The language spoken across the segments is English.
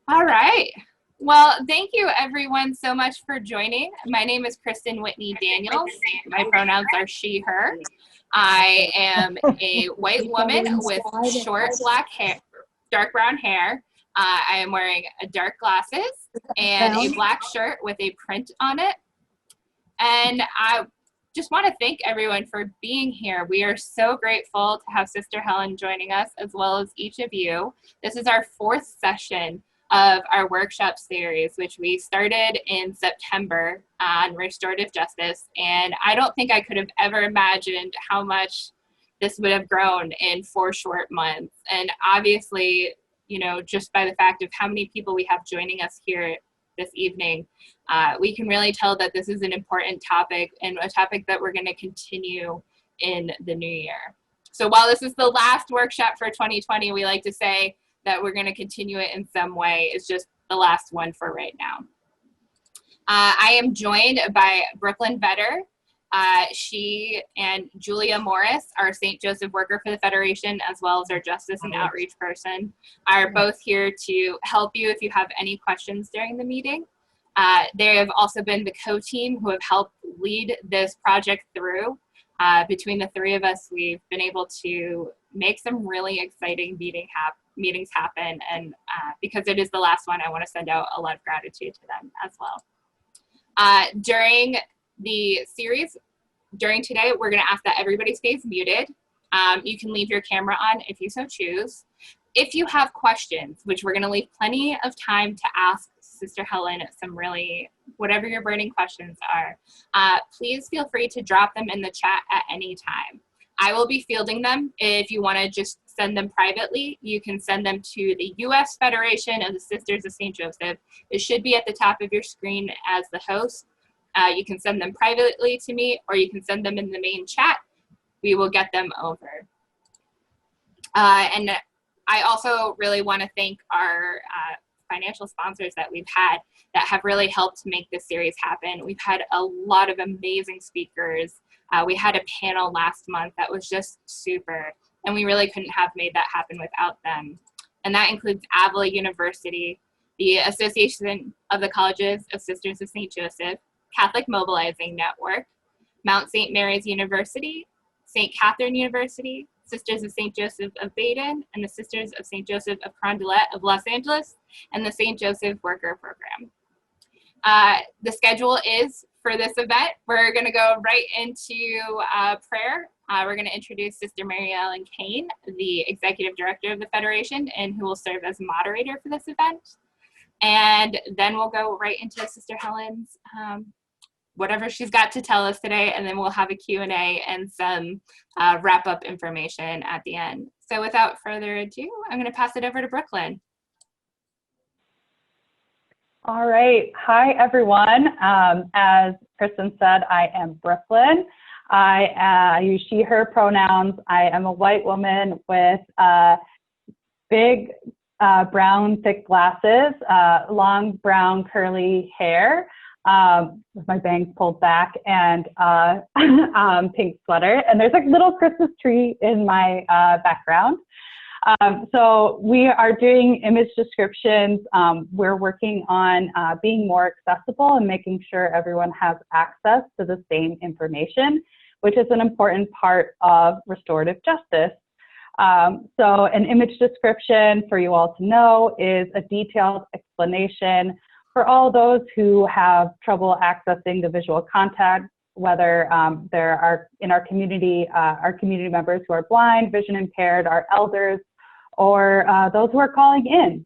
All right. Well, thank you everyone so much for joining. My name is Kristen Whitney Daniels. My pronouns are she, her. I am a white woman with short black hair, dark brown hair. I am wearing dark glasses and a black shirt with a print on it. And I just want to thank everyone for being here. We are so grateful to have Sister Helen joining us, as well as each of you. This is our fourth session of our workshop series, which we started in September on restorative justice. And I don't think I could have ever imagined how much this would have grown in 4 short months. And obviously, you know, just by the fact of how many people we have joining us here this evening, we can really tell that this is an important topic and a topic that we're going to continue in the new year. So while this is the last workshop for 2020, we like to say that we're going to continue it in some way. It's just the last one for right now. I am joined by Brooklyn Vetter. She and Julia Morris, our St. Joseph worker for the Federation, as well as our justice and outreach person, are both here to help you if you have any questions during the meeting. They have also been the co-team who have helped lead this project through. Between the 3 of us, we've been able to make some really exciting meetings happen, and because it is the last one, I want to send out a lot of gratitude to them as well. During the series, during today, we're going to ask that everybody stays muted. You can leave your camera on if you so choose. If you have questions, which we're going to leave plenty of time to ask Sister Helen some really, whatever your burning questions are, please feel free to drop them in the chat at any time. I will be fielding them. If you want to just send them privately, you can send them to the U.S. Federation of the Sisters of St. Joseph. It should be at the top of your screen as the host. You can send them privately to me, or you can send them in the main chat. We will get them over. And I also really want to thank our financial sponsors that we've had that have really helped make this series happen. We've had a lot of amazing speakers. We had a panel last month that was just super, and we really couldn't have made that happen without them. And that includes Avila University, the Association of the Colleges of Sisters of St. Joseph, Catholic Mobilizing Network, Mount St. Mary's University, St. Catherine University, Sisters of St. Joseph of Baden, and the Sisters of St. Joseph of Carondelet of Los Angeles, and the St. Joseph Worker Program. The schedule is for this event, we're going to go right into prayer. We're going to introduce Sister Maryellen Kane, the Executive Director of the Federation, and who will serve as moderator for this event. And then we'll go right into Sister Helen's whatever she's got to tell us today, and then we'll have a Q&A and some wrap-up information at the end. So without further ado, I'm going to pass it over to Brooklyn. All right. Hi, everyone. As Kristen said, I am Brooklyn. I use she, her pronouns. I am a white woman with big brown, thick glasses, long brown curly hair, with my bangs pulled back, and pink sweater. And there's a little Christmas tree in my background. So we are doing image descriptions. We're working on being more accessible and making sure everyone has access to the same information, which is an important part of restorative justice. So an image description, for you all to know, is a detailed explanation for all those who have trouble accessing the visual content, whether there are in our community members who are blind, vision impaired, our elders, or those who are calling in.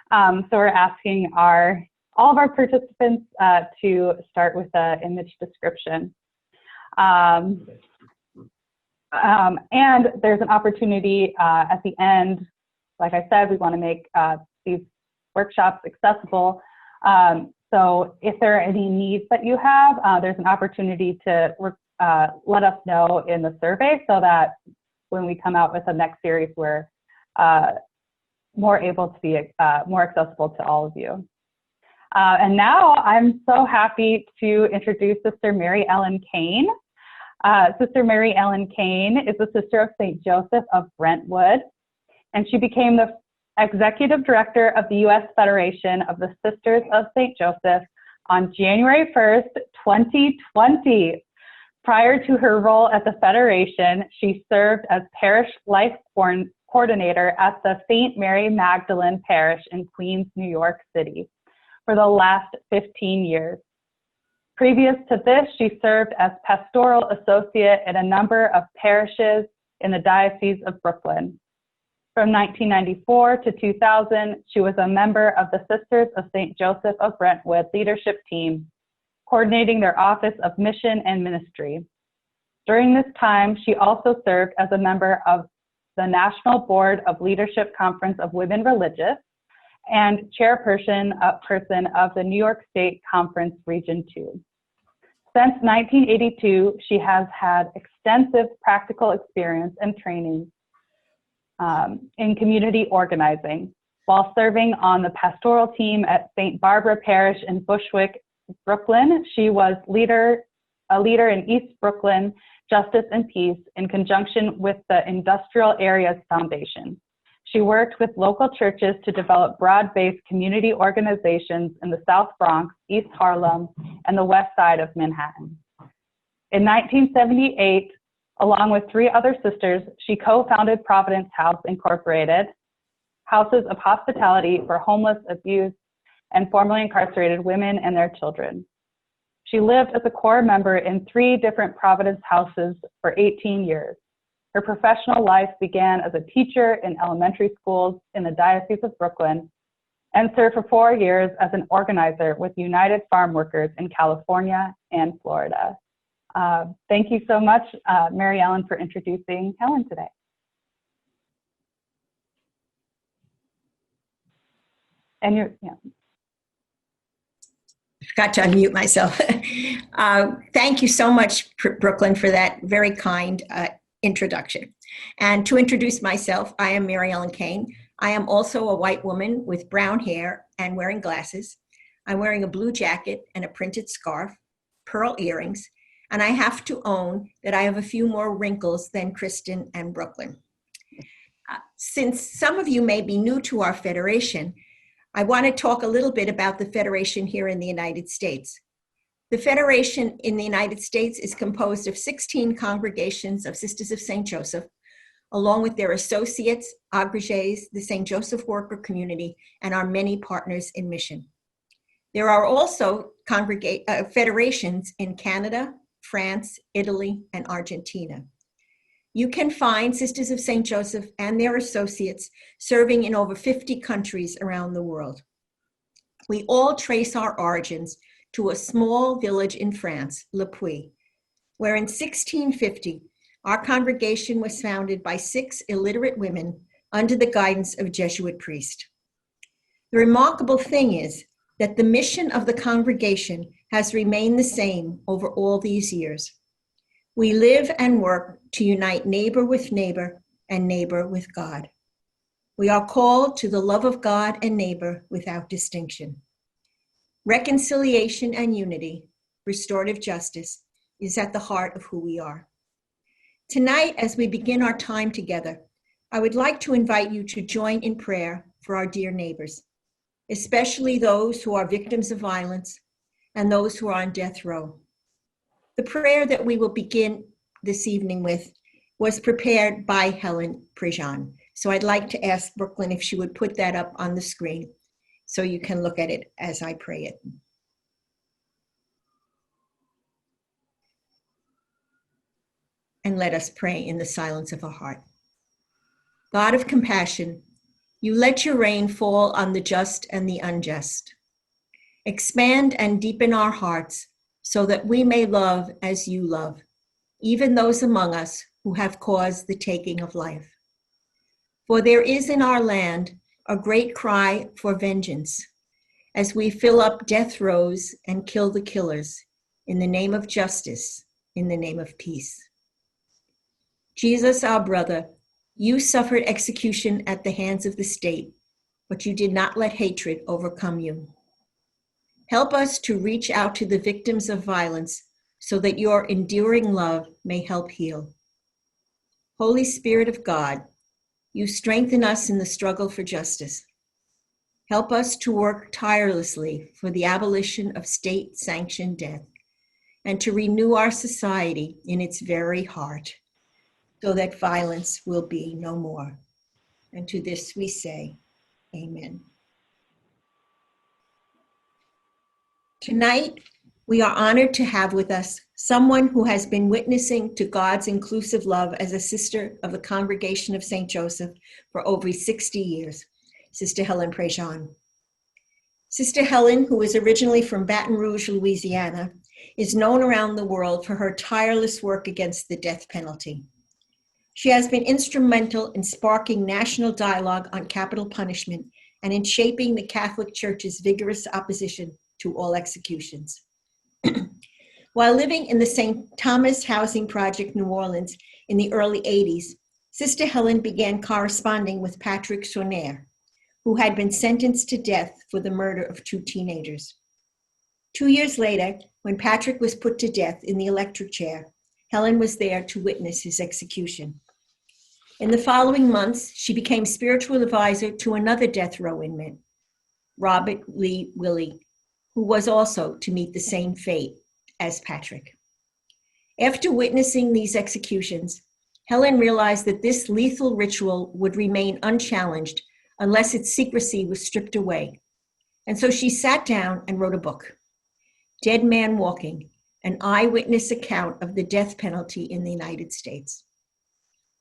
So we're asking all of our participants to start with an image description. And there's an opportunity at the end. Like I said, we want to make these workshops accessible. So if there are any needs that you have, there's an opportunity to let us know in the survey, so that when we come out with the next series, we're more able to be more accessible to all of you. And now I'm so happy to introduce Sister Maryellen Kane. Sister Maryellen Kane is a sister of St. Joseph of Brentwood, and she became the Executive Director of the U.S. Federation of the Sisters of St. Joseph on January 1st, 2020. Prior to her role at the Federation, she served as Parish Life Coordinator at the St. Mary Magdalene Parish in Queens, New York City for the last 15 years. Previous to this, she served as Pastoral Associate in a number of parishes in the Diocese of Brooklyn. From 1994 to 2000, she was a member of the Sisters of St. Joseph of Brentwood leadership team, coordinating their Office of Mission and Ministry. During this time, she also served as a member of the National Board of Leadership Conference of Women Religious and chairperson of the New York State Conference Region 2. Since 1982, she has had extensive practical experience and training in community organizing. While serving on the pastoral team at St. Barbara Parish in Bushwick, Brooklyn, she was a leader in East Brooklyn Justice and Peace in conjunction with the Industrial Areas Foundation. She worked with local churches to develop broad-based community organizations in the South Bronx, East Harlem, and the West Side of Manhattan. In 1978, along with 3 other sisters, she co-founded Providence House Incorporated, houses of hospitality for homeless, abused, and formerly incarcerated women and their children. She lived as a core member in 3 different Providence houses for 18 years. Her professional life began as a teacher in elementary schools in the Diocese of Brooklyn and served for 4 years as an organizer with United Farm Workers in California and Florida. Thank you so much, Maryellen, for introducing Helen today. And yeah. Forgot to unmute myself. Thank you so much, Brooklyn, for that very kind introduction. And to introduce myself, I am Maryellen Kane. I am also a white woman with brown hair and wearing glasses. I'm wearing a blue jacket and a printed scarf, pearl earrings, and I have to own that I have a few more wrinkles than Kristen and Brooklyn. Since some of you may be new to our federation, I want to talk a little bit about the Federation here in the United States. The Federation in the United States is composed of 16 congregations of Sisters of St. Joseph, along with their associates, agrégés, the St. Joseph worker community, and our many partners in mission. There are also federations in Canada, France, Italy, and Argentina. You can find Sisters of St. Joseph and their associates serving in over 50 countries around the world. We all trace our origins to a small village in France, Le Puy, where in 1650, our congregation was founded by 6 illiterate women under the guidance of a Jesuit priest. The remarkable thing is that the mission of the congregation has remained the same over all these years. We live and work to unite neighbor with neighbor and neighbor with God. We are called to the love of God and neighbor without distinction. Reconciliation and unity, restorative justice, is at the heart of who we are. Tonight, as we begin our time together, I would like to invite you to join in prayer for our dear neighbors, especially those who are victims of violence and those who are on death row. The prayer that we will begin this evening with was prepared by Helen Prejean. So I'd like to ask Brooklyn if she would put that up on the screen so you can look at it as I pray it. And let us pray in the silence of our heart. God of compassion, you let your rain fall on the just and the unjust. Expand and deepen our hearts so that we may love as you love, even those among us who have caused the taking of life. For there is in our land a great cry for vengeance as we fill up death rows and kill the killers in the name of justice, in the name of peace. Jesus, our brother, you suffered execution at the hands of the state, but you did not let hatred overcome you. Help us to reach out to the victims of violence so that your enduring love may help heal. Holy Spirit of God, you strengthen us in the struggle for justice. Help us to work tirelessly for the abolition of state-sanctioned death and to renew our society in its very heart so that violence will be no more. And to this we say, amen. Tonight, we are honored to have with us someone who has been witnessing to God's inclusive love as a sister of the Congregation of St. Joseph for over 60 years, Sister Helen Prejean. Sister Helen, who is originally from Baton Rouge, Louisiana, is known around the world for her tireless work against the death penalty. She has been instrumental in sparking national dialogue on capital punishment and in shaping the Catholic Church's vigorous opposition to all executions. While living in the St. Thomas Housing Project, New Orleans, in the early 80s, Sister Helen began corresponding with Patrick Sonner, who had been sentenced to death for the murder of 2 teenagers. 2 years later, when Patrick was put to death in the electric chair, Helen was there to witness his execution. In the following months, she became spiritual advisor to another death row inmate, Robert Lee Willie, who was also to meet the same fate as Patrick. After witnessing these executions, Helen realized that this lethal ritual would remain unchallenged unless its secrecy was stripped away. And so she sat down and wrote a book, Dead Man Walking, an eyewitness account of the death penalty in the United States.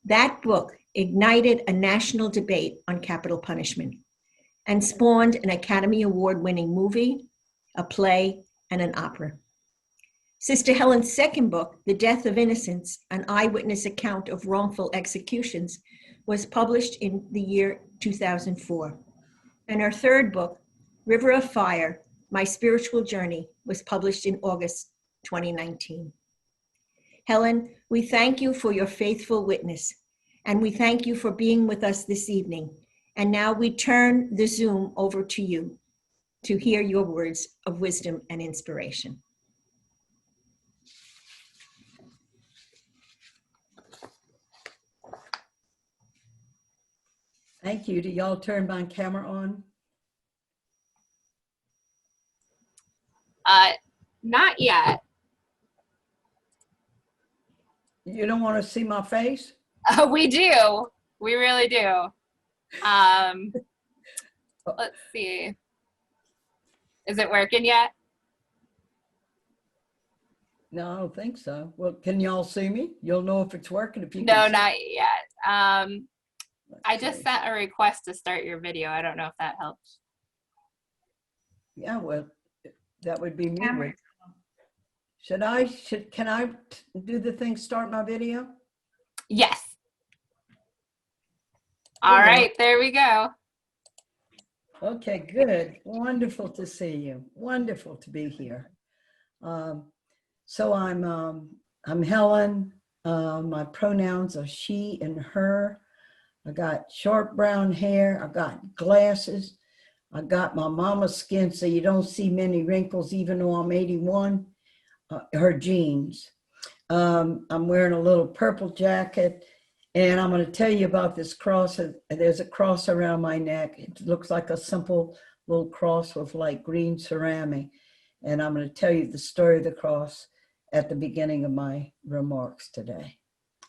That book ignited a national debate on capital punishment and spawned an Academy Award-winning movie, a play, and an opera. Sister Helen's second book, The Death of Innocents, an eyewitness account of wrongful executions, was published in the year 2004. And her third book, River of Fire, My Spiritual Journey, was published in August 2019. Helen, we thank you for your faithful witness, and we thank you for being with us this evening. And now we turn the Zoom over to you to hear your words of wisdom and inspiration. Thank you. Do y'all turn my camera on? Not yet. You don't want to see my face? We do. We really do. Let's see. Is it working yet? No, I don't think so. Well, can y'all see me? You'll know if it's working if you No, can see. not yet. I Let's just see. sent a request to start your video. I don't know if that helps. Yeah, well, that would be me. Camera. Can I do the thing, start my video? Yes. All right, there we go. Okay, good. Wonderful to see you. Wonderful to be here. So I'm Helen. My pronouns are she and her. I got short brown hair. I got glasses. I got my mama's skin, so you don't see many wrinkles, even though I'm 81. Her jeans. I'm wearing a little purple jacket, and I'm going to tell you about this cross. There's a cross around my neck. It looks like a simple little cross with like green ceramic. And I'm going to tell you the story of the cross at the beginning of my remarks today.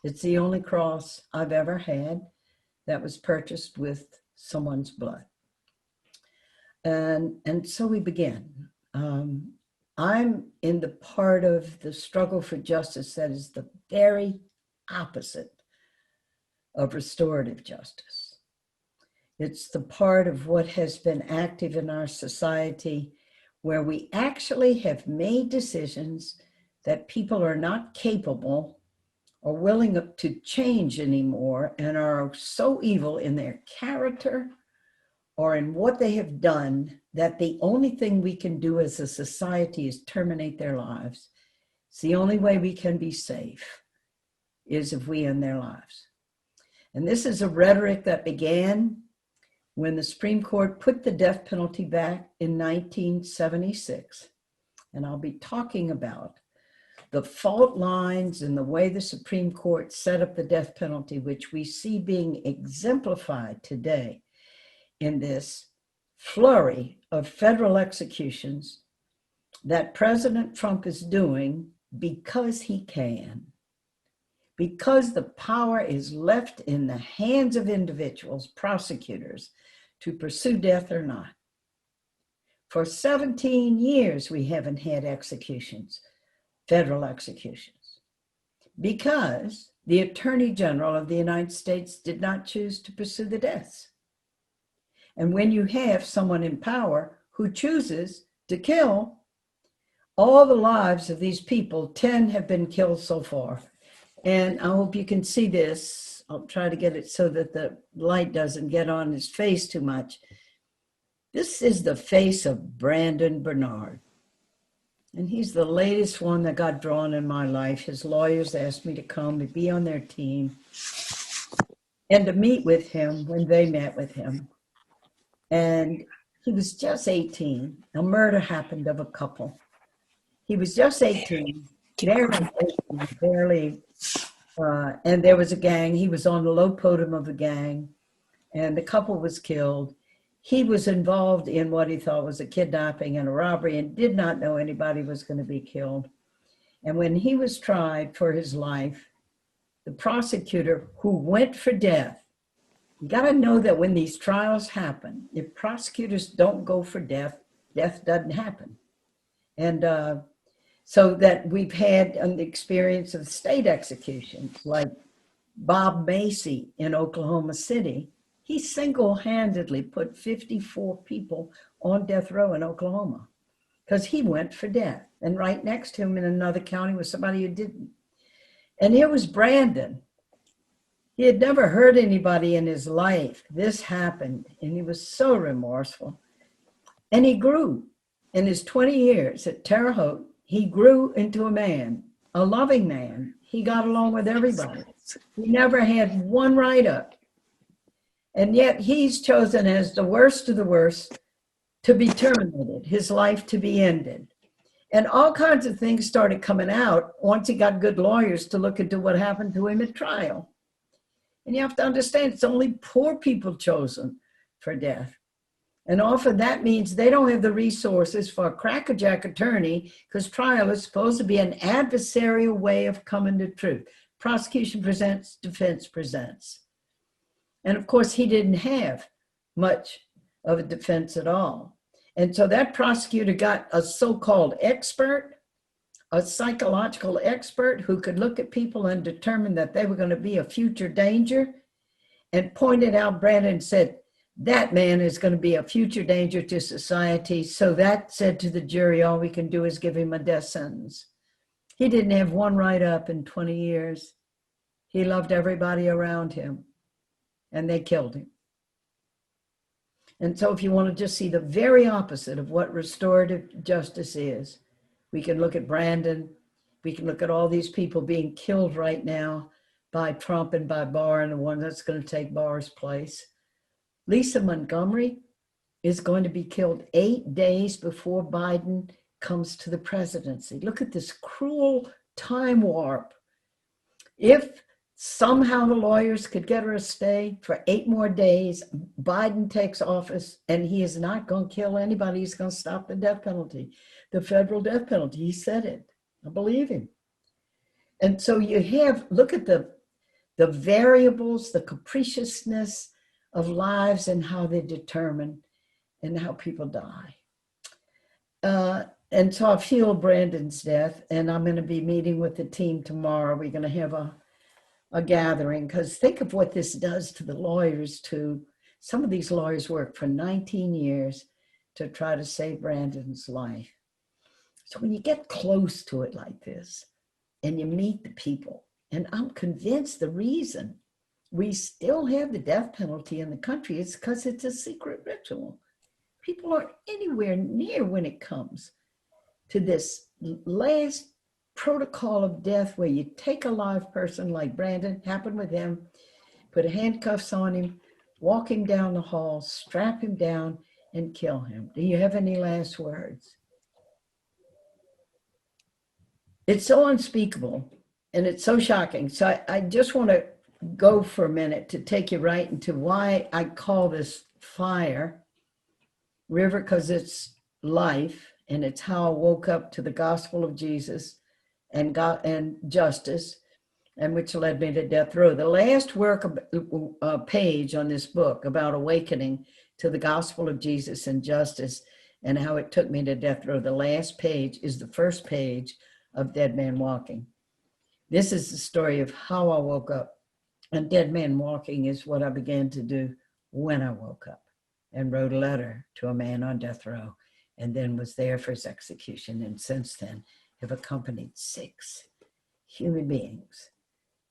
It's the only cross I've ever had that was purchased with someone's blood. And so we begin. I'm in the part of the struggle for justice that is the very opposite of restorative justice. It's the part of what has been active in our society where we actually have made decisions that people are not capable or willing to change anymore and are so evil in their character or in what they have done that the only thing we can do as a society is terminate their lives. It's the only way we can be safe is if we end their lives. And this is a rhetoric that began when the Supreme Court put the death penalty back in 1976. And I'll be talking about the fault lines and the way the Supreme Court set up the death penalty, which we see being exemplified today in this flurry of federal executions that President Trump is doing because he can, because the power is left in the hands of individuals, prosecutors, to pursue death or not. For 17 years, we haven't had executions, federal executions, because the Attorney General of the United States did not choose to pursue the deaths. And when you have someone in power who chooses to kill, all the lives of these people, 10 have been killed so far. And I hope you can see this. I'll try to get it so that the light doesn't get on his face too much. This is the face of Brandon Bernard. And he's the latest one that got drawn in my life. His lawyers asked me to come and be on their team and to meet with him when they met with him. And he was just 18. A murder happened of a couple. He was just 18, barely, and there was a gang. He was on the low podium of the gang, and the couple was killed. He was involved in what he thought was a kidnapping and a robbery and did not know anybody was going to be killed. And when he was tried for his life, the prosecutor who went for death, you got to know that when these trials happen, if prosecutors don't go for death, death doesn't happen. And so that we've had an experience of state executions, like Bob Macy in Oklahoma City. He single-handedly put 54 people on death row in Oklahoma because he went for death. And right next to him in another county was somebody who didn't. And here was Brandon. He had never hurt anybody in his life. This happened, and he was so remorseful. And he grew. In his 20 years at Terre Haute, he grew into a man, a loving man. He got along with everybody. He never had one write-up. And yet he's chosen as the worst of the worst to be terminated, his life to be ended. And all kinds of things started coming out once he got good lawyers to look into what happened to him at trial. And you have to understand, it's only poor people chosen for death. And often that means they don't have the resources for a crackerjack attorney because trial is supposed to be an adversarial way of coming to truth. Prosecution presents, defense presents. And of course, he didn't have much of a defense at all. And so that prosecutor got a so-called expert, a psychological expert who could look at people and determine that they were going to be a future danger, and pointed out Brandon and said, that man is going to be a future danger to society. So that said to the jury, all we can do is give him a death sentence. He didn't have one write-up in 20 years. He loved everybody around him, and they killed him. And so if you want to just see the very opposite of what restorative justice is, we can look at Brandon. We can look at all these people being killed right now by Trump and by Barr, and the one that's going to take Barr's place. Lisa Montgomery is going to be killed 8 days before Biden comes to the presidency. Look at this cruel time warp. If somehow the lawyers could get her a stay for 8 more days, Biden takes office, and he is not going to kill anybody. He's going to stop the death penalty, the federal death penalty. He said it. I believe him. And so you have, look at the variables, the capriciousness of lives and how they determine and how people die. And so I feel Brandon's death, and I'm going to be meeting with the team tomorrow. We're going to have a gathering, because think of what this does to the lawyers too. Some of these lawyers worked for 19 years to try to save Brandon's life. So when you get close to it like this and you meet the people, and I'm convinced the reason we still have the death penalty in the country is because it's a secret ritual. People aren't anywhere near when it comes to this last protocol of death where you take a live person like Brandon, happened with him, put handcuffs on him, walk him down the hall, strap him down, and kill him. Do you have any last words? it's so unspeakable and it's so shocking. So I just want to go for a minute to take you right into why I call this fire river, because it's life and it's how I woke up to the gospel of Jesus and God and justice, and which led me to death row. The last page on this book about awakening to the gospel of Jesus and justice and how it took me to death row, the last page is the first page of Dead Man Walking. This is the story of how I woke up. And Dead Man Walking is what I began to do when I woke up, and wrote a letter to a man on death row, and then was there for his execution. And since then have accompanied 6 human beings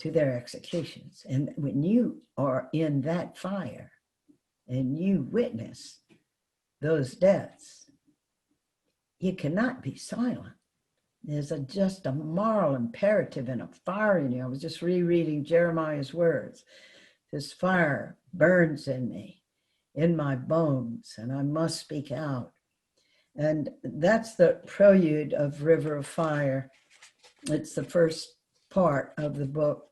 to their executions. And when you are in that fire and you witness those deaths, you cannot be silent. There's just a moral imperative and a fire in you. I was just rereading Jeremiah's words. This fire burns in me, in my bones, and I must speak out. And that's the prelude of River of Fire. It's the first part of the book.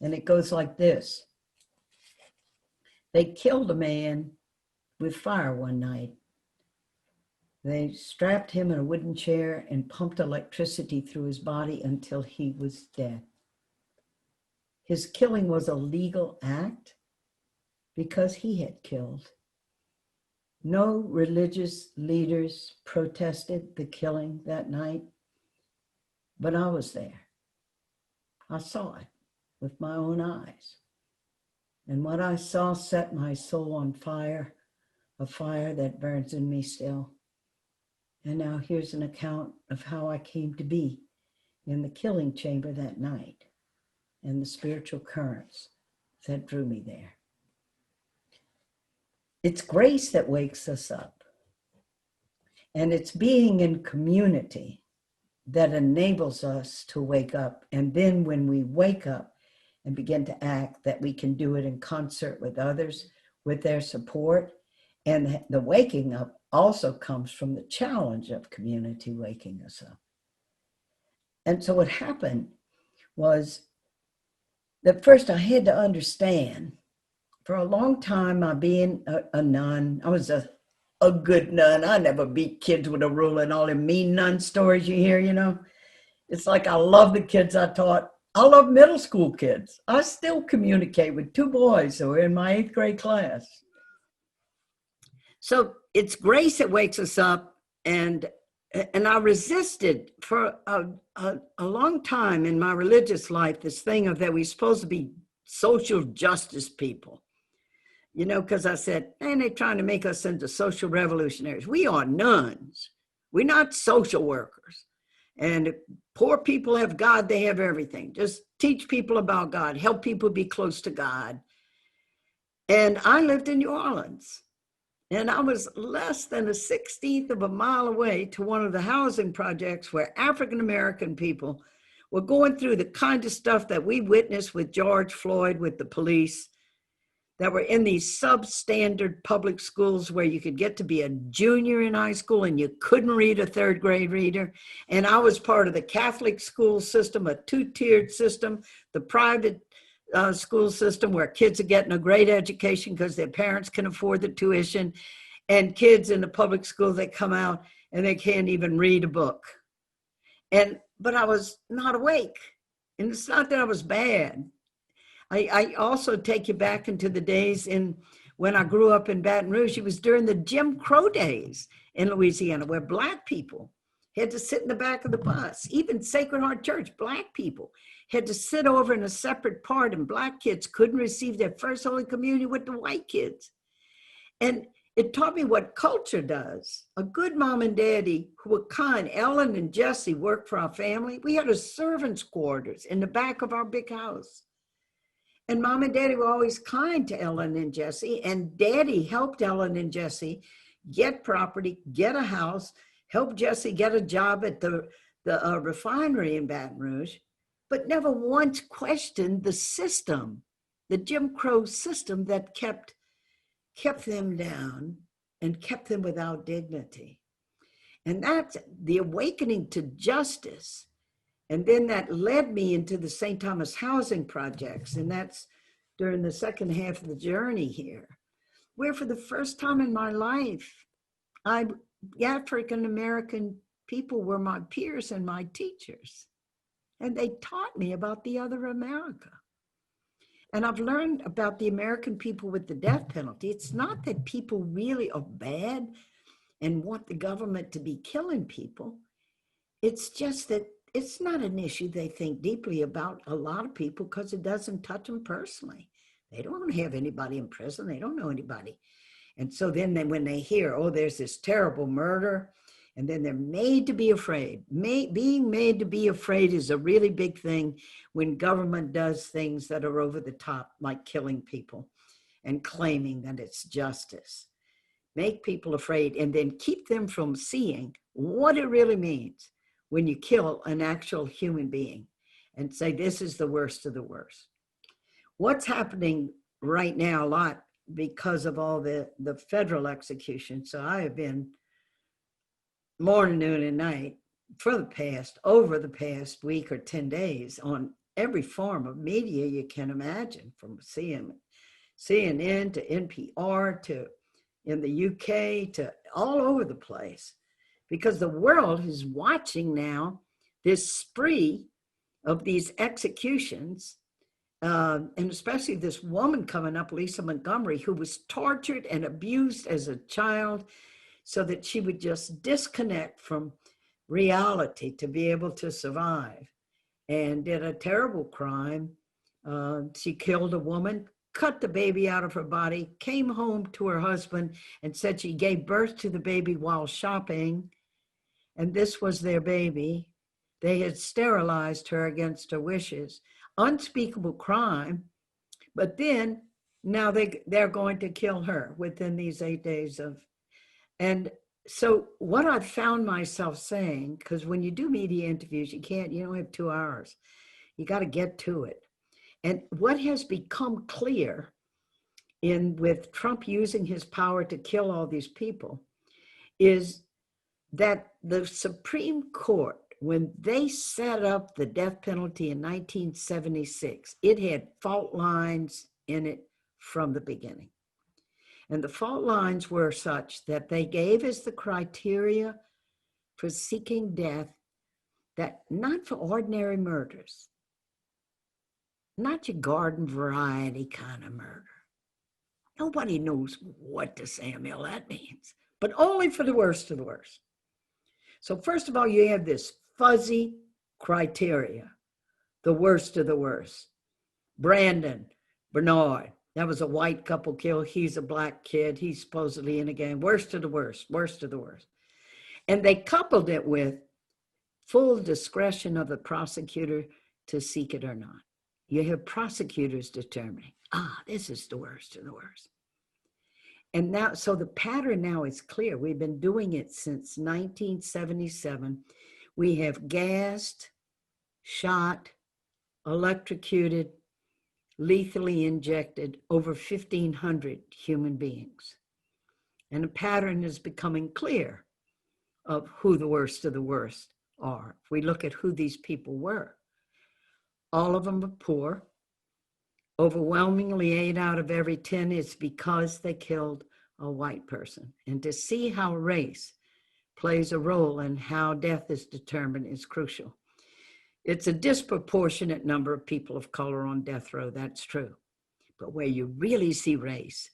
And it goes like this. They killed a man with fire one night. They strapped him in a wooden chair and pumped electricity through his body until he was dead. His killing was a legal act because he had killed. No religious leaders protested the killing that night, but I was there. I saw it with my own eyes. And what I saw set my soul on fire, a fire that burns in me still. And now here's an account of how I came to be in the killing chamber that night and the spiritual currents that drew me there. It's grace that wakes us up. And it's being in community that enables us to wake up. And then when we wake up and begin to act, that we can do it in concert with others, with their support. And the waking up also comes from the challenge of community waking us up. And so what happened was that first I had to understand, for a long time, I being a nun, I was a good nun. I never beat kids with a ruler and all the mean nun stories you hear, you know. It's like I love the kids I taught. I love middle school kids. I still communicate with 2 boys who are in my 8th grade class. So it's grace that wakes us up, and I resisted for a long time in my religious life this thing of that we're supposed to be social justice people, you know, because I said, man, they're trying to make us into social revolutionaries. We are nuns. We're not social workers. And if poor people have God, they have everything. Just teach people about God, help people be close to God. And I lived in New Orleans. And I was less than a 16th of a mile away to one of the housing projects where African-American people were going through the kind of stuff that we witnessed with George Floyd, with the police, that were in these substandard public schools where you could get to be a junior in high school and you couldn't read a 3rd grade reader. And I was part of the Catholic school system, a 2-tiered system, the private school system where kids are getting a great education because their parents can afford the tuition, and kids in the public school, they come out and they can't even read a book. But I was not awake. And it's not that I was bad. I also take you back into the days when I grew up in Baton Rouge. It was during the Jim Crow days in Louisiana, where Black people had to sit in the back of the bus. Even Sacred Heart Church, Black people had to sit over in a separate part, and Black kids couldn't receive their first Holy Communion with the white kids. And it taught me what culture does. A good mom and daddy who were kind. Ellen and Jesse worked for our family. We had a servant's quarters in the back of our big house. And mom and daddy were always kind to Ellen and Jesse, and daddy helped Ellen and Jesse get property, get a house, help Jesse get a job at the refinery in Baton Rouge, but never once questioned the system, the Jim Crow system that kept them down and kept them without dignity. And that's the awakening to justice And then that led me into the St. Thomas housing projects. And that's during the second half of the journey here, where for the first time in my life, the African-American people were my peers and my teachers. And they taught me about the other America. And I've learned about the American people with the death penalty. It's not that people really are bad and want the government to be killing people. It's just that it's not an issue they think deeply about, a lot of people, because it doesn't touch them personally. They don't have anybody in prison. They don't know anybody. And so then when they hear, oh, there's this terrible murder, and then they're made to be afraid. Being made to be afraid is a really big thing when government does things that are over the top, like killing people and claiming that it's justice. Make people afraid and then keep them from seeing what it really means when you kill an actual human being and say, this is the worst of the worst. What's happening right now a lot because of all the federal executions. So I have been morning, noon, and night over the past week or 10 days on every form of media you can imagine, from CNN to NPR to in the UK to all over the place, because the world is watching now this spree of these executions, and especially this woman coming up, Lisa Montgomery, who was tortured and abused as a child so that she would just disconnect from reality to be able to survive, and did a terrible crime. She killed a woman, cut the baby out of her body, came home to her husband and said she gave birth to the baby while shopping, and this was their baby. They had sterilized her against her wishes. Unspeakable crime, but then now they're going to kill her within these 8 days of. And so what I've found myself saying, because when you do media interviews, you don't have 2 hours. You got to get to it. And what has become clear with Trump using his power to kill all these people is that the Supreme Court, when they set up the death penalty in 1976, it had fault lines in it from the beginning. And the fault lines were such that they gave as the criteria for seeking death that not for ordinary murders, not your garden variety kind of murder. Nobody knows what to Samuel that means, but only for the worst of the worst. So first of all, you have this fuzzy criteria, the worst of the worst. Brandon, Bernard, that was a white couple killed. He's a black kid. He's supposedly in a gang. Worst of the worst, worst of the worst. And they coupled it with full discretion of the prosecutor to seek it or not. You have prosecutors determining, this is the worst of the worst. And now, so the pattern now is clear. We've been doing it since 1977. We have gassed, shot, electrocuted, lethally injected over 1,500 human beings. And a pattern is becoming clear of who the worst of the worst are. If we look at who these people were, all of them are poor. Overwhelmingly 8 out of every 10 is because they killed a white person. And to see how race plays a role in how death is determined is crucial. It's a disproportionate number of people of color on death row, that's true. But where you really see race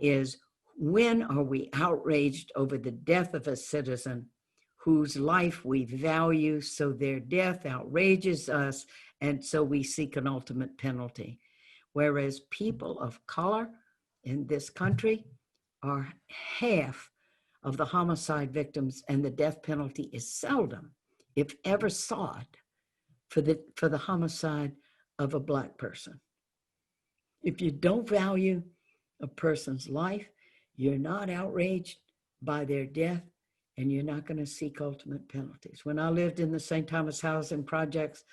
is when are we outraged over the death of a citizen whose life we value, so their death outrages us, and so we seek an ultimate penalty. Whereas people of color in this country are half of the homicide victims, and the death penalty is seldom, if ever, sought for the homicide of a black person. If you don't value a person's life, you're not outraged by their death, and you're not going to seek ultimate penalties. When I lived in the St. Thomas housing projects,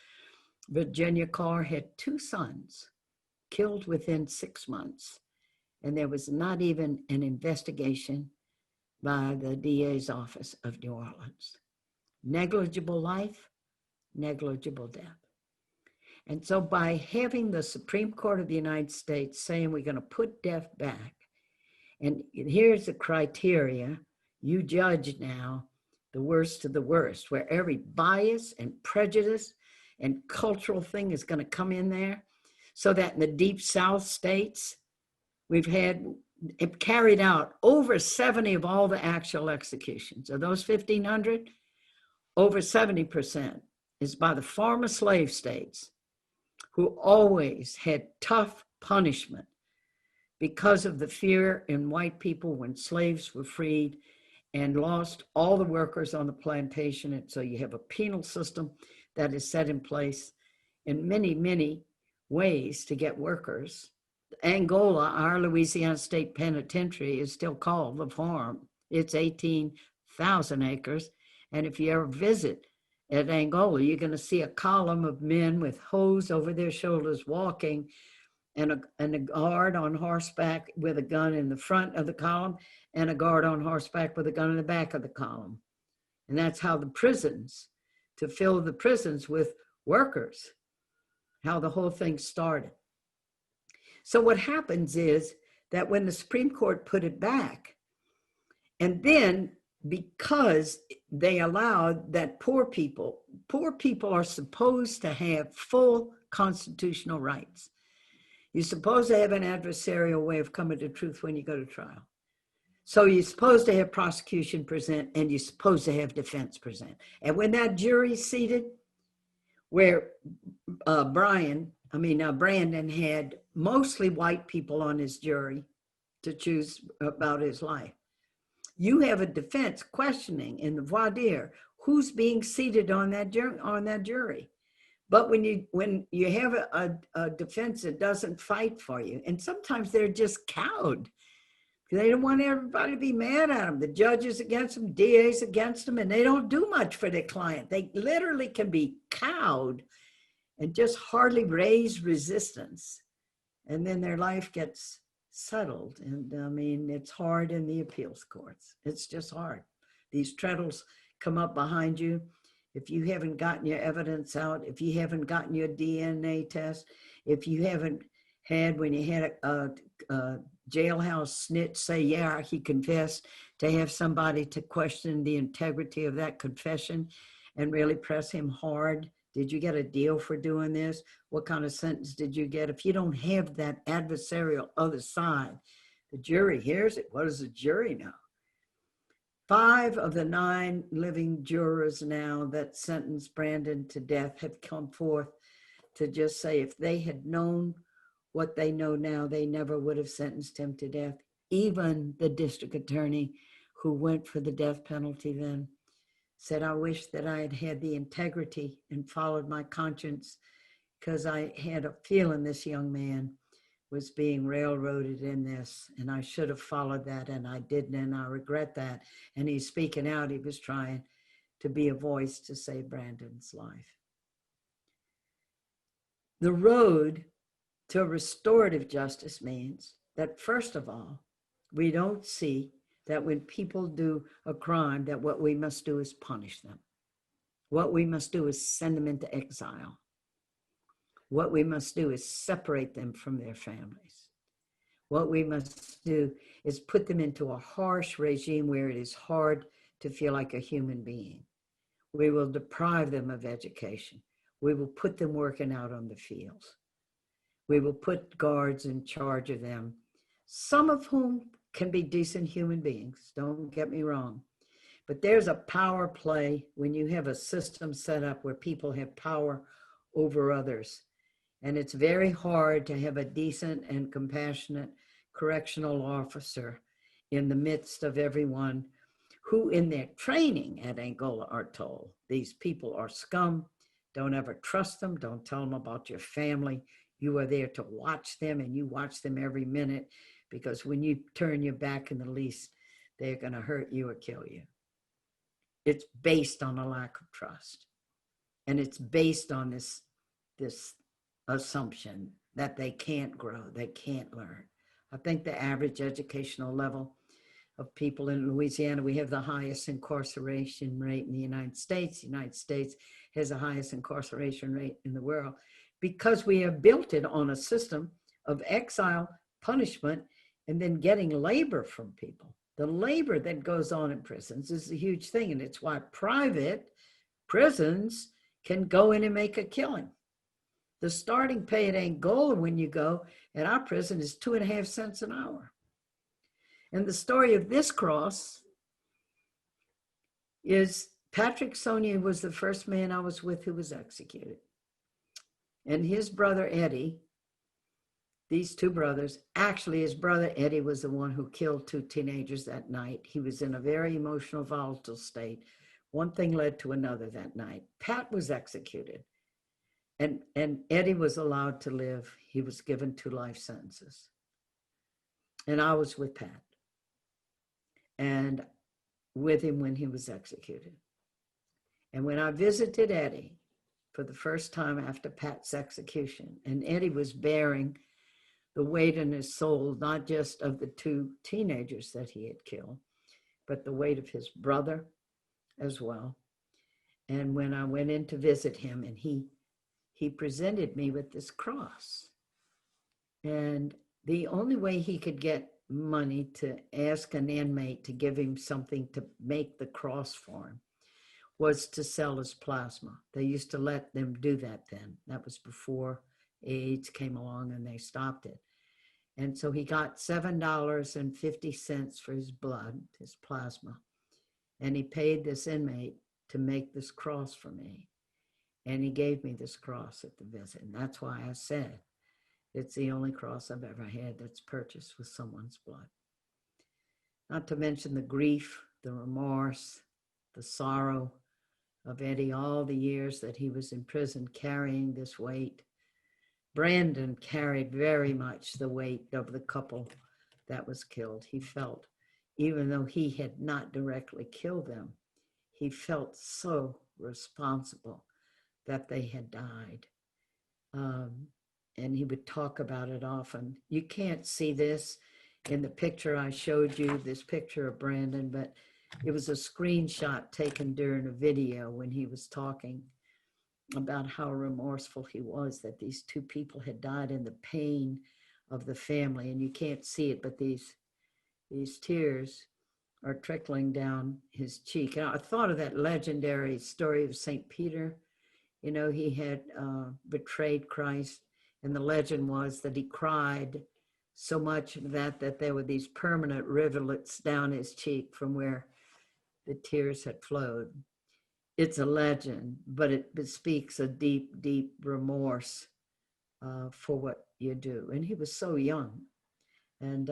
Virginia Carr had 2 sons killed within 6 months, and there was not even an investigation by the DA's office of New Orleans. Negligible life, negligible death. And so by having the Supreme Court of the United States saying we're going to put death back, and here's the criteria, you judge now the worst of the worst, where every bias and prejudice and cultural thing is going to come in there, so that in the Deep South states, we've had it carried out over 70 of all the actual executions. Of those 1,500, over 70% is by the former slave states, who always had tough punishment because of the fear in white people when slaves were freed and lost all the workers on the plantation. And so you have a penal system that is set in place in many, many ways to get workers. Angola, our Louisiana State Penitentiary, is still called the Farm. It's 18,000 acres. And if you ever visit at Angola, you're going to see a column of men with hose over their shoulders walking, and a guard on horseback with a gun in the front of the column, and a guard on horseback with a gun in the back of the column. And that's how the prisons, to fill the prisons with workers, how the whole thing started. So what happens is that when the Supreme Court put it back, and then because they allowed that poor people are supposed to have full constitutional rights. You're supposed to have an adversarial way of coming to truth when you go to trial. So you're supposed to have prosecution present, and you're supposed to have defense present. And when that jury's seated, where Brandon had mostly white people on his jury to choose about his life, you have a defense questioning in the voir dire who's being seated on that jury. But when you have a defense that doesn't fight for you, and sometimes they're just cowed. They don't want everybody to be mad at them. The judges against them, DAs against them, and they don't do much for their client. They literally can be cowed and just hardly raise resistance. And then their life gets settled. And I mean, it's hard in the appeals courts. It's just hard. These treadles come up behind you. If you haven't gotten your evidence out, if you haven't gotten your DNA test, if you haven't had, when you had a jailhouse snitch say, yeah, he confessed, to have somebody to question the integrity of that confession and really press him hard. Did you get a deal for doing this? What kind of sentence did you get? If you don't have that adversarial other side, the jury hears it. What does the jury know? 5 of the 9 living jurors now that sentenced Brandon to death have come forth to just say if they had known what they know now, they never would have sentenced him to death. Even the district attorney who went for the death penalty then said, I wish that I had had the integrity and followed my conscience, because I had a feeling this young man was being railroaded in this, and I should have followed that, and I didn't, and I regret that. And he's speaking out. He was trying to be a voice to save Brandon's life. The road to restorative justice means that, first of all, we don't see that when people do a crime, that what we must do is punish them. What we must do is send them into exile. What we must do is separate them from their families. What we must do is put them into a harsh regime where it is hard to feel like a human being. We will deprive them of education. We will put them working out on the fields. We will put guards in charge of them, some of whom can be decent human beings, don't get me wrong. But there's a power play when you have a system set up where people have power over others. And it's very hard to have a decent and compassionate correctional officer in the midst of everyone who in their training at Angola are told, these people are scum, don't ever trust them, don't tell them about your family. You are there to watch them, and you watch them every minute, because when you turn your back in the least, they're going to hurt you or kill you. It's based on a lack of trust. And it's based on this assumption that they can't grow, they can't learn. I think the average educational level of people in Louisiana, we have the highest incarceration rate in the United States. The United States has the highest incarceration rate in the world, because we have built it on a system of exile, punishment, and then getting labor from people. The labor that goes on in prisons is a huge thing, and it's why private prisons can go in and make a killing. The starting pay at Angola when you go at our prison is 2.5 cents an hour. And the story of this cross is Patrick Sonia was the first man I was with who was executed. And his brother Eddie, these two brothers, actually his brother Eddie was the one who killed 2 teenagers that night. He was in a very emotional, volatile state. One thing led to another that night. Pat was executed. And Eddie was allowed to live. He was given 2 life sentences. And I was with Pat and with him when he was executed. And when I visited Eddie for the first time after Pat's execution, and Eddie was bearing the weight in his soul, not just of the 2 teenagers that he had killed, but the weight of his brother as well. And when I went in to visit him, and he presented me with this cross. And the only way he could get money to ask an inmate to give him something to make the cross for him was to sell his plasma. They used to let them do that then. That was before AIDS came along and they stopped it. And so he got $7.50 for his blood, his plasma. And he paid this inmate to make this cross for me. And he gave me this cross at the visit. And that's why I said, it's the only cross I've ever had that's purchased with someone's blood. Not to mention the grief, the remorse, the sorrow of Eddie, all the years that he was in prison carrying this weight. Brandon carried very much the weight of the couple that was killed. He felt, even though he had not directly killed them, he felt so responsible that they had died. And he would talk about it often. You can't see this in the picture I showed you, this picture of Brandon, but it was a screenshot taken during a video when he was talking about how remorseful he was that these 2 people had died in the pain of the family. And you can't see it, but these tears are trickling down his cheek. And I thought of that legendary story of St. Peter. You know, he had betrayed Christ, and the legend was that he cried so much that there were these permanent rivulets down his cheek from where the tears had flowed. It's a legend, but it bespeaks a deep, deep remorse for what you do. And he was so young, and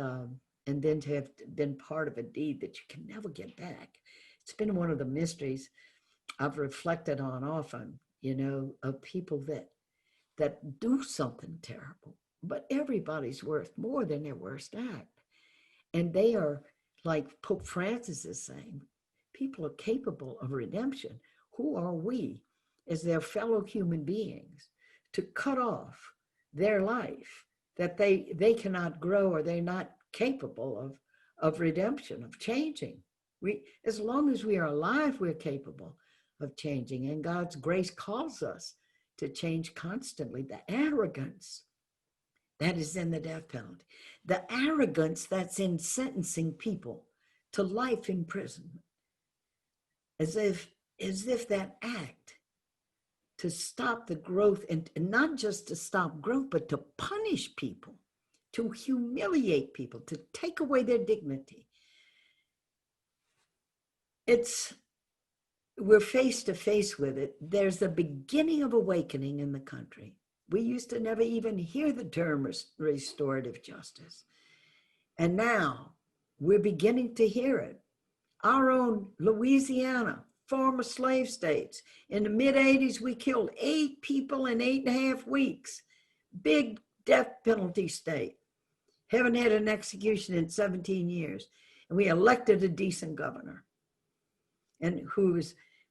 then to have been part of a deed that you can never get back. It's been one of the mysteries I've reflected on often, you know, of people that do something terrible, but everybody's worth more than their worst act. And they are, like Pope Francis is saying, people are capable of redemption. Who are we as their fellow human beings to cut off their life that they cannot grow, or they're not capable of redemption, of changing? As long as we are alive, we're capable of changing, and God's grace calls us to change constantly. The arrogance that is in the death penalty, the arrogance that's in sentencing people to life in prison, as if that act to stop the growth, and not just to stop growth, but to punish people, to humiliate people, to take away their dignity. We're face to face with it. There's the beginning of awakening in the country. We used to never even hear the term restorative justice. And now we're beginning to hear it. Our own Louisiana, former slave states, in the mid-'80s, we killed 8 people in 8.5 weeks. Big death penalty state. Haven't had an execution in 17 years. And we elected a decent governor. And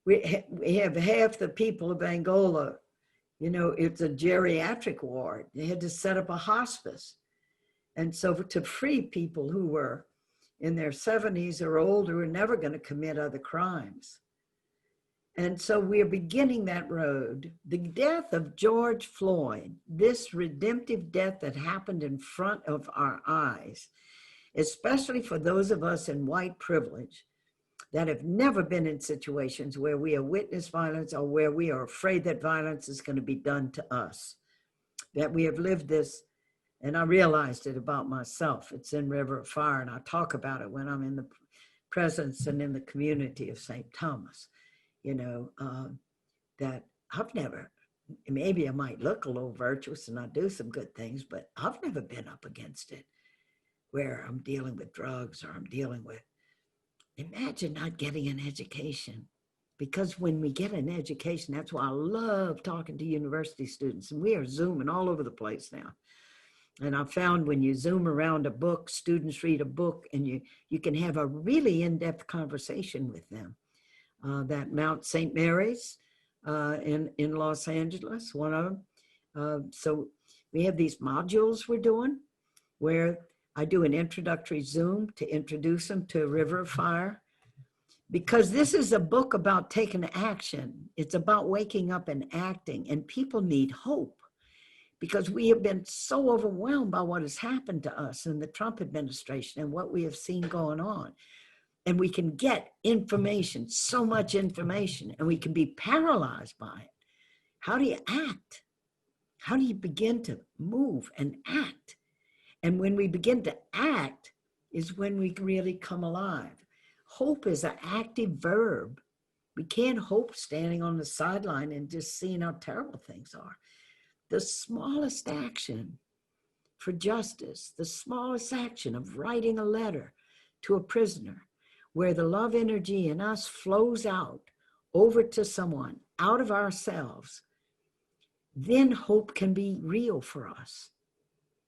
we have half the people of Angola, you know, it's a geriatric ward. They had to set up a hospice. And so to free people who were in their 70s or older were never going to commit other crimes. And so we're beginning that road. The death of George Floyd, this redemptive death that happened in front of our eyes, especially for those of us in white privilege that have never been in situations where we have witnessed violence or where we are afraid that violence is going to be done to us, that we have lived this. And I realized it about myself. It's in River of Fire, and I talk about it when I'm in the presence and in the community of St. Thomas. You know, that I've never, maybe I might look a little virtuous and I do some good things, but I've never been up against it where I'm dealing with drugs or I'm dealing with, imagine not getting an education. Because when we get an education, that's why I love talking to university students, and we are Zooming all over the place now. And I found when you Zoom around a book, students read a book, and you can have a really in-depth conversation with them. That Mount St. Mary's in Los Angeles, one of them. So we have these modules we're doing where I do an introductory Zoom to introduce them to River of Fire, because this is a book about taking action. It's about waking up and acting, and people need hope because we have been so overwhelmed by what has happened to us in the Trump administration and what we have seen going on. And we can get information, so much information, and we can be paralyzed by it. How do you act? How do you begin to move and act? And when we begin to act is when we really come alive. Hope is an active verb. We can't hope standing on the sideline and just seeing how terrible things are. The smallest action for justice, the smallest action of writing a letter to a prisoner, where the love energy in us flows out over to someone, out of ourselves, then hope can be real for us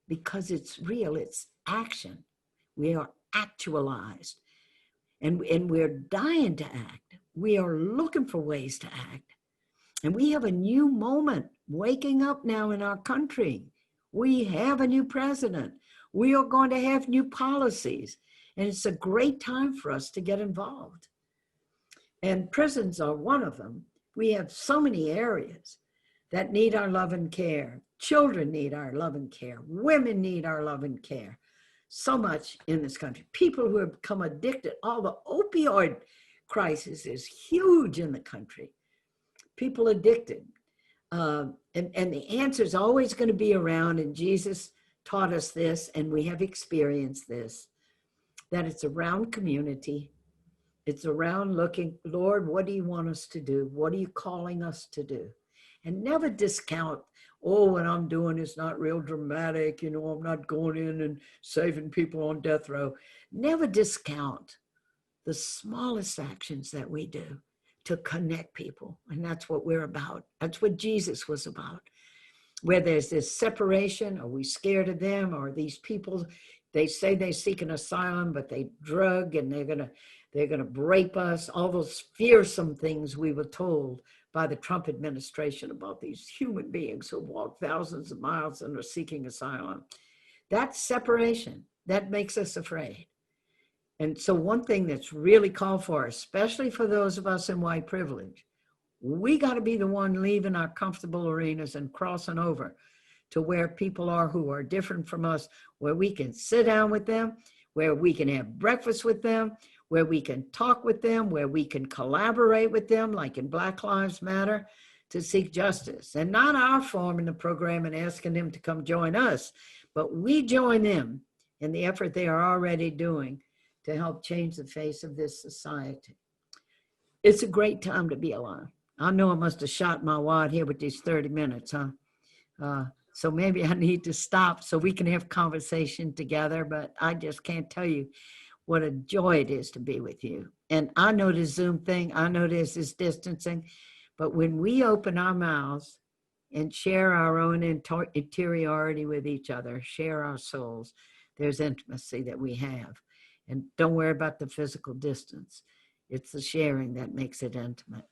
because it's real, it's action. We are actualized and we're dying to act. We are looking for ways to act. And we have a new moment waking up now in our country. We have a new president. We are going to have new policies. And it's a great time for us to get involved. And prisons are one of them. We have so many areas that need our love and care. Children need our love and care. Women need our love and care. So much in this country. People who have become addicted. All the opioid crisis is huge in the country. People addicted. And the answer is always going to be around, and Jesus taught us this, and we have experienced this, that it's around community. It's around looking, Lord, what do you want us to do? What are you calling us to do? And never discount, oh, what I'm doing is not real dramatic. You know, I'm not going in and saving people on death row. Never discount the smallest actions that we do to connect people. And that's what we're about. That's what Jesus was about. Where there's this separation, are we scared of them? Or these people, they say they seek an asylum, but they drug and they're gonna rape us. All those fearsome things we were told by the Trump administration about these human beings who walk thousands of miles and are seeking asylum. That separation, that makes us afraid. And so one thing that's really called for, especially for those of us in white privilege, we got to be the one leaving our comfortable arenas and crossing over to where people are who are different from us, where we can sit down with them, where we can have breakfast with them, where we can talk with them, where we can collaborate with them, like in Black Lives Matter, to seek justice. And not our forming the program and asking them to come join us, but we join them in the effort they are already doing to help change the face of this society. It's a great time to be alive. I know I must have shot my wad here with these 30 minutes, huh? So maybe I need to stop so we can have conversation together, but I just can't tell you what a joy it is to be with you. And I know the Zoom thing, I know there's this distancing, but when we open our mouths and share our own interiority with each other, share our souls, there's intimacy that we have. And don't worry about the physical distance. It's the sharing that makes it intimate.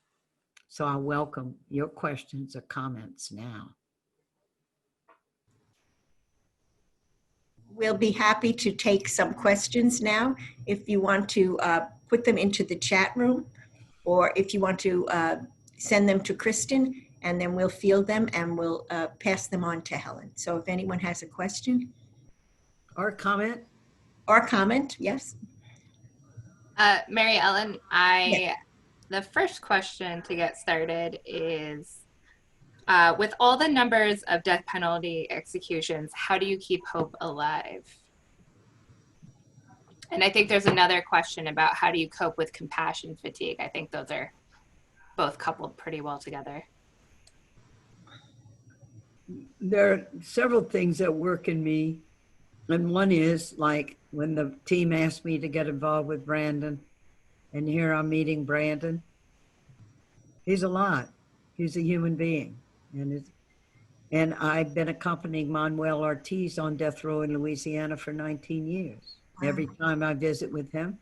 So I welcome your questions or comments now. We'll be happy to take some questions now. If you want to put them into the chat room, or if you want to send them to Kristen, and then we'll field them and we'll pass them on to Helen. So if anyone has a question Or comment? or comment, yes. Maryellen, the first question to get started is, with all the numbers of death penalty executions, how do you keep hope alive? And I think there's another question about how do you cope with compassion fatigue. I think those are both coupled pretty well together. There are several things that work in me. And one is like when the team asked me to get involved with Brandon, and here I'm meeting Brandon. He's a lot. He's a human being. And I've been accompanying Manuel Ortiz on death row in Louisiana for 19 years. Wow. Every time I visit with him,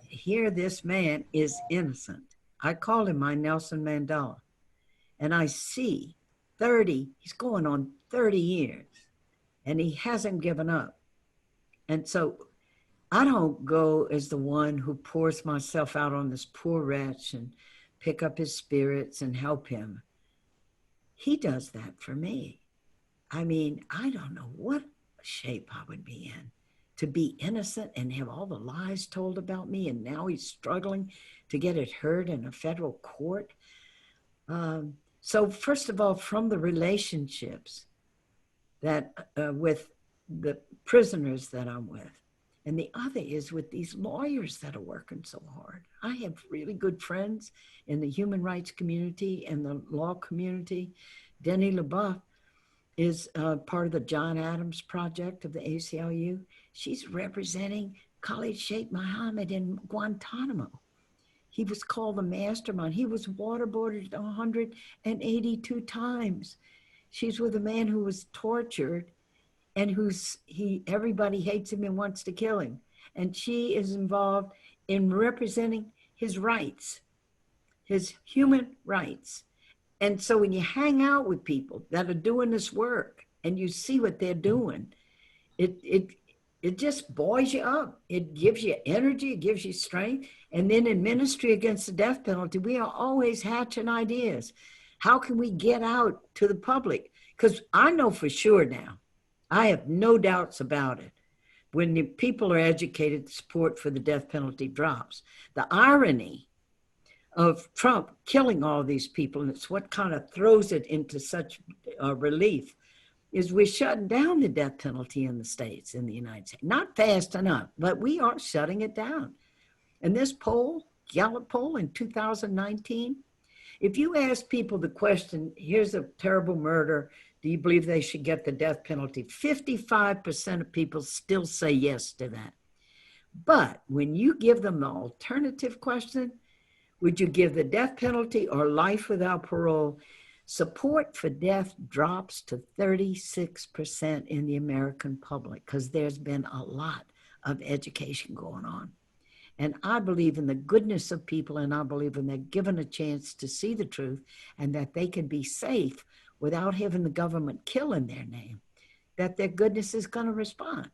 here this man is innocent. I call him my Nelson Mandela. And I see 30, he's going on 30 years, and he hasn't given up. And so I don't go as the one who pours myself out on this poor wretch and pick up his spirits and help him. He does that for me. I mean, I don't know what shape I would be in to be innocent and have all the lies told about me, and now he's struggling to get it heard in a federal court. So first of all, from the relationships that with the prisoners that I'm with, and the other is with these lawyers that are working so hard. I have really good friends in the human rights community and the law community. Denny LeBeouf is part of the John Adams Project of the ACLU. She's representing Khalid Sheikh Mohammed in Guantanamo. He was called the mastermind. He was waterboarded 182 times. She's with a man who was tortured and everybody hates him and wants to kill him. And she is involved in representing his rights, his human rights. And so when you hang out with people that are doing this work and you see what they're doing, it just buoys you up. It gives you energy, it gives you strength. And then in Ministry Against the Death Penalty, we are always hatching ideas. How can we get out to the public? Because I know for sure now, I have no doubts about it. When the people are educated, support for the death penalty drops. The irony of Trump killing all these people, and it's what kind of throws it into such relief, is we're shutting down the death penalty in the States, in the United States. Not fast enough, but we are shutting it down. And this poll, Gallup poll in 2019, if you ask people the question, here's a terrible murder, do you believe they should get the death penalty? 55% of people still say yes to that. But when you give them the alternative question, would you give the death penalty or life without parole? Support for death drops to 36% in the American public because there's been a lot of education going on. And I believe in the goodness of people, and I believe in they're given a chance to see the truth and that they can be safe without having the government kill in their name, that their goodness is going to respond.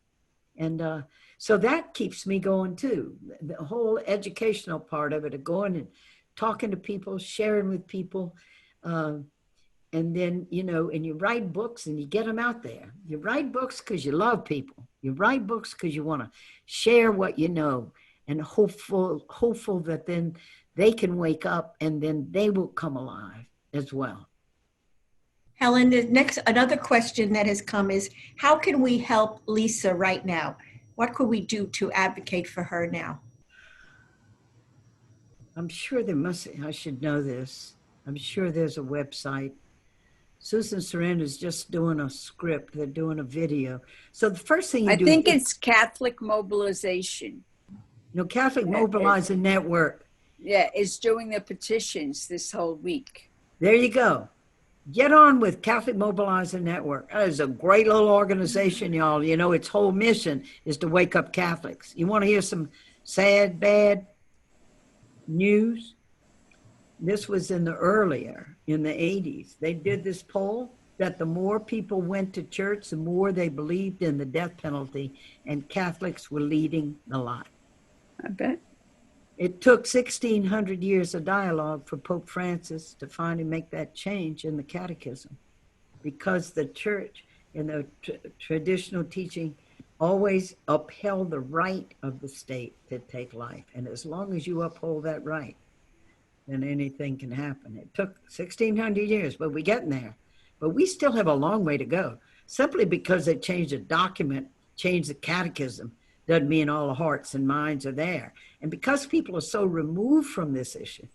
And so that keeps me going too. The whole educational part of it, of going and talking to people, sharing with people. And then, you know, and you write books and you get them out there. You write books because you love people. You write books because you want to share what you know, and hopeful that then they can wake up and then they will come alive as well. Helen, another question that has come is, how can we help Lisa right now? What could we do to advocate for her now? I'm sure I should know this. I'm sure there's a website. Susan Sarandon is just doing a script. They're doing a video. So the first thing you do— I think it's Catholic Mobilization. No, Catholic Mobilizing Network. Yeah, is doing the petitions this whole week. There you go. Get on with Catholic Mobilizing Network. That is a great little organization, y'all. You know, its whole mission is to wake up Catholics. You want to hear some sad, bad news? This was in the 80s. They did this poll that the more people went to church, the more they believed in the death penalty, and Catholics were leading the lie. I bet. It took 1,600 years of dialogue for Pope Francis to finally make that change in the catechism, because the church in the traditional teaching always upheld the right of the state to take life. And as long as you uphold that right, then anything can happen. It took 1,600 years, but we're getting there. But we still have a long way to go. Simply because they changed a document, changed the catechism, doesn't mean all the hearts and minds are there. And because people are so removed from this issue,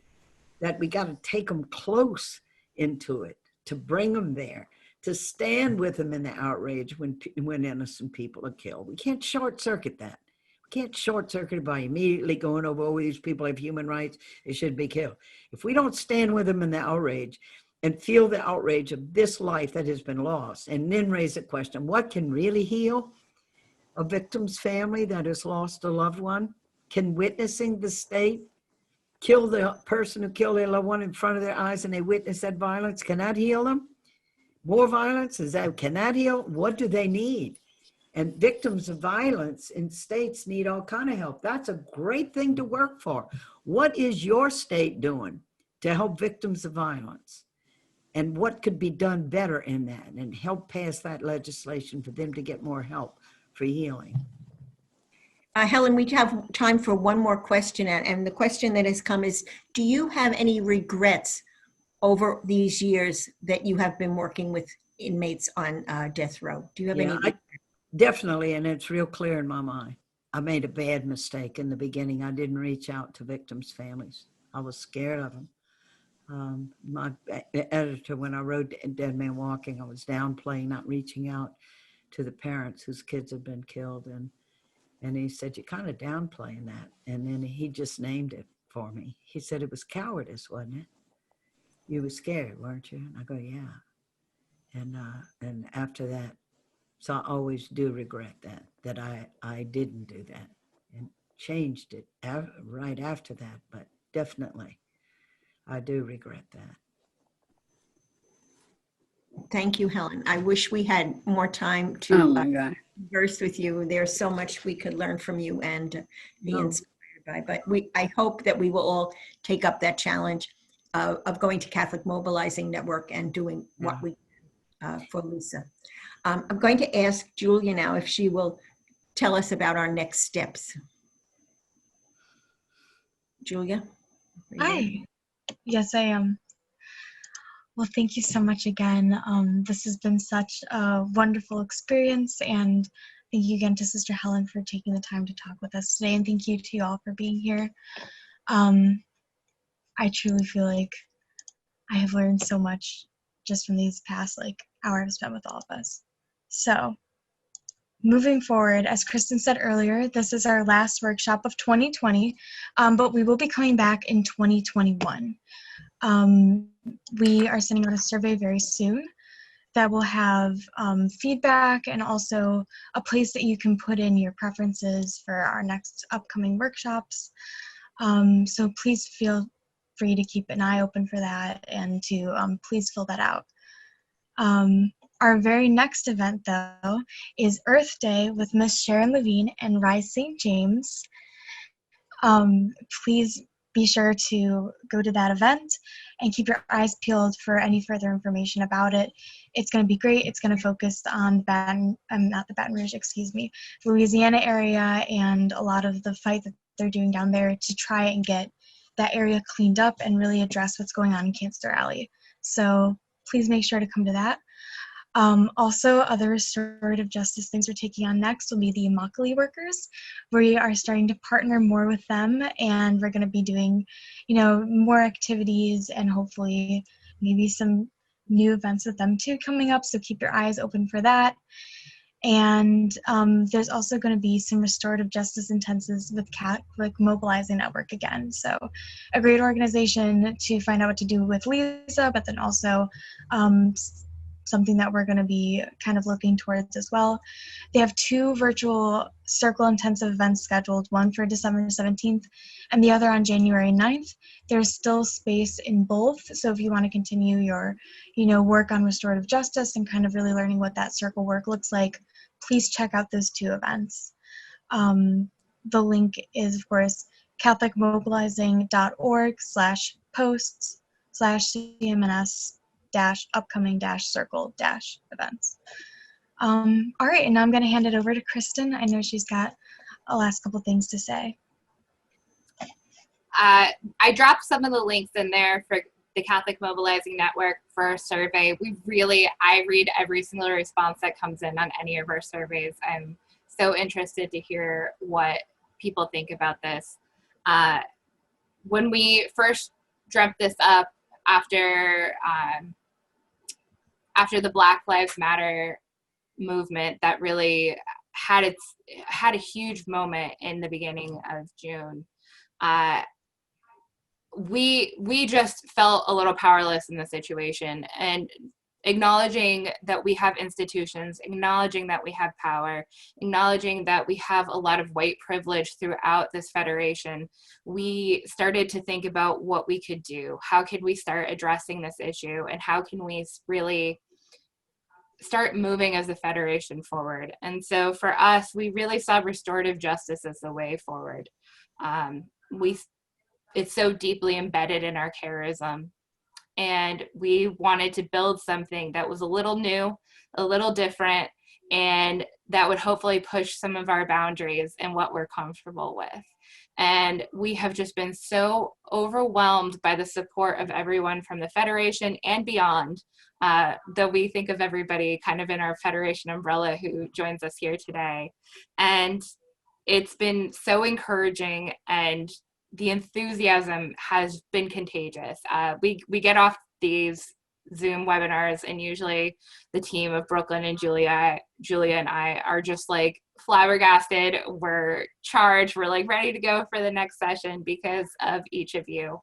that we got to take them close into it, to bring them there, to stand with them in the outrage when innocent people are killed. We can't short circuit that. We can't short circuit it by immediately going over, oh, these people have human rights, they should be killed. If we don't stand with them in the outrage and feel the outrage of this life that has been lost, and then raise the question, what can really heal a victim's family that has lost a loved one? Can witnessing the state kill the person who killed their loved one in front of their eyes and they witness that violence? Can that heal them? More violence? Can that heal? What do they need? And victims of violence in states need all kind of help. That's a great thing to work for. What is your state doing to help victims of violence? And what could be done better in that, and help pass that legislation for them to get more help for healing? Helen, we have time for one more question. And the question that has come is, do you have any regrets over these years that you have been working with inmates on death row? Do you have any? Definitely, and it's real clear in my mind. I made a bad mistake in the beginning. I didn't reach out to victims' families. I was scared of them. My editor, when I wrote Dead Man Walking, I was downplaying, not reaching out to the parents whose kids had been killed. And he said, you're kind of downplaying that. And then he just named it for me. He said, it was cowardice, wasn't it? You were scared, weren't you? And I go, yeah. And after that, so I always do regret that I didn't do that, and changed it right after that. But definitely, I do regret that. Thank you, Helen. I wish we had more time to converse with you. There's so much we could learn from you and be inspired by. But I hope that we will all take up that challenge of going to Catholic Mobilizing Network and doing what we for Lisa. I'm going to ask Julia now if she will tell us about our next steps. Julia? Hi. Yes, I am. Well, thank you so much again. This has been such a wonderful experience, and thank you again to Sister Helen for taking the time to talk with us today, and thank you to you all for being here. I truly feel like I have learned so much just from these past hour I've spent with all of us. So moving forward, as Kristen said earlier, this is our last workshop of 2020, but we will be coming back in 2021. We are sending out a survey very soon that will have feedback and also a place that you can put in your preferences for our next upcoming workshops. So please feel free to keep an eye open for that, and to please fill that out. Our very next event, though, is Earth Day with Miss Sharon Levine and Rise St. James. Please be sure to go to that event and keep your eyes peeled for any further information about it. It's going to be great. It's going to focus on Louisiana area, and a lot of the fight that they're doing down there to try and get that area cleaned up and really address what's going on in Cancer Alley. So please make sure to come to that. Also, other restorative justice things we're taking on next will be the Immokalee workers. We are starting to partner more with them, and we're going to be doing, more activities and hopefully maybe some new events with them too coming up. So keep your eyes open for that. And there's also going to be some restorative justice intensives with Catholic Mobilizing Network again. So a great organization to find out what to do with Lisa, but then also something that we're going to be kind of looking towards as well. They have 2 virtual circle intensive events scheduled, one for December 17th and the other on January 9th. There's still space in both, so if you want to continue your, work on restorative justice and kind of really learning what that circle work looks like, please check out those 2 events. The link is, of course, catholicmobilizing.org/posts/CMNS-upcoming-circle-events. All right, and now I'm going to hand it over to Kristen. I know she's got a last couple things to say. I dropped some of the links in there for the Catholic Mobilizing Network for our survey. I read every single response that comes in on any of our surveys. I'm so interested to hear what people think about this. When we first dreamt this up after the Black Lives Matter movement that really had a huge moment in the beginning of June, we just felt a little powerless in the situation, and acknowledging that we have institutions, acknowledging that we have power, acknowledging that we have a lot of white privilege throughout this federation, we started to think about what we could do. How could we start addressing this issue, and how can we really start moving as a federation forward? And so for us, we really saw restorative justice as the way forward. It's so deeply embedded in our charism, and we wanted to build something that was a little new, a little different, and that would hopefully push some of our boundaries and what we're comfortable with. And we have just been so overwhelmed by the support of everyone from the Federation and beyond, though we think of everybody kind of in our Federation umbrella who joins us here today. And it's been so encouraging, and the enthusiasm has been contagious. We get off these Zoom webinars, and usually the team of Brooklyn and Julia and I are just like flabbergasted. We're charged. We're like ready to go for the next session because of each of you.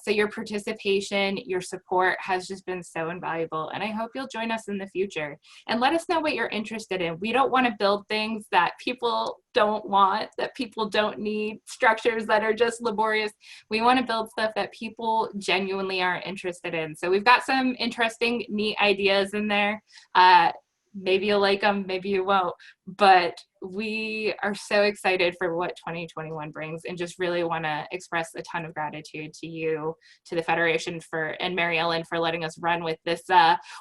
So your participation, your support has just been so invaluable, and I hope you'll join us in the future and let us know what you're interested in. We don't want to build things that people don't want, that people don't need, structures that are just laborious. We want to build stuff that people genuinely are interested in. So we've got some interesting, neat ideas in there. Maybe you'll like them, maybe you won't, but we are so excited for what 2021 brings, and just really want to express a ton of gratitude to you, to the Federation and Maryellen for letting us run with this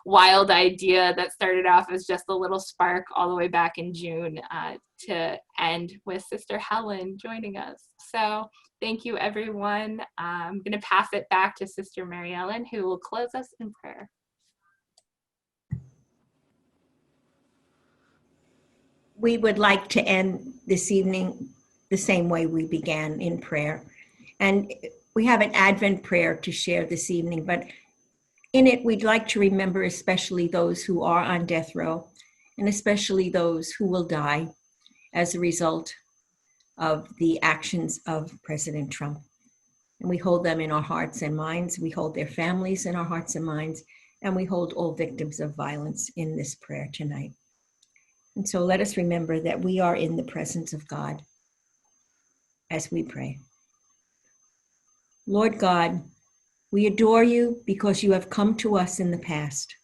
wild idea that started off as just a little spark all the way back in June, to end with Sister Helen joining us. So thank you, everyone. I'm going to pass it back to Sister Maryellen, who will close us in prayer. We would like to end this evening the same way we began, in prayer. And we have an Advent prayer to share this evening, but in it, we'd like to remember especially those who are on death row, and especially those who will die as a result of the actions of President Trump. And we hold them in our hearts and minds. We hold their families in our hearts and minds, and we hold all victims of violence in this prayer tonight. And so let us remember that we are in the presence of God as we pray. Lord God, we adore you because you have come to us in the past.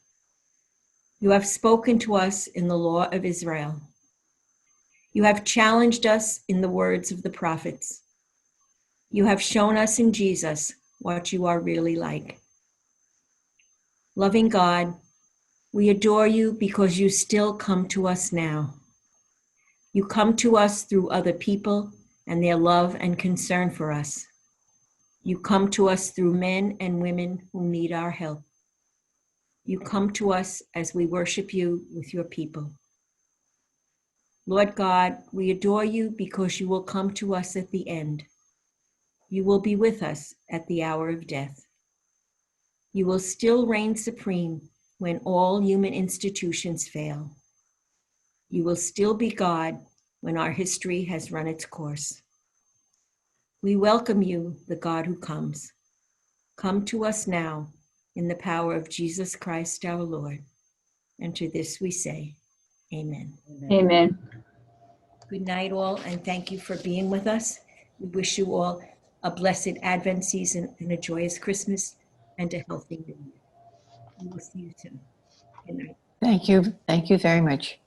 You have spoken to us in the law of Israel. You have challenged us in the words of the prophets. You have shown us in Jesus what you are really like. Loving God, we adore you because you still come to us now. You come to us through other people and their love and concern for us. You come to us through men and women who need our help. You come to us as we worship you with your people. Lord God, we adore you because you will come to us at the end. You will be with us at the hour of death. You will still reign supreme when all human institutions fail. You will still be God when our history has run its course. We welcome you, the God who comes. Come to us now in the power of Jesus Christ our Lord. And to this we say, amen. Amen. Good night all, and thank you for being with us. We wish you all a blessed Advent season and a joyous Christmas and a healthy New Year. We will see you soon. Good night. Thank you. Thank you very much.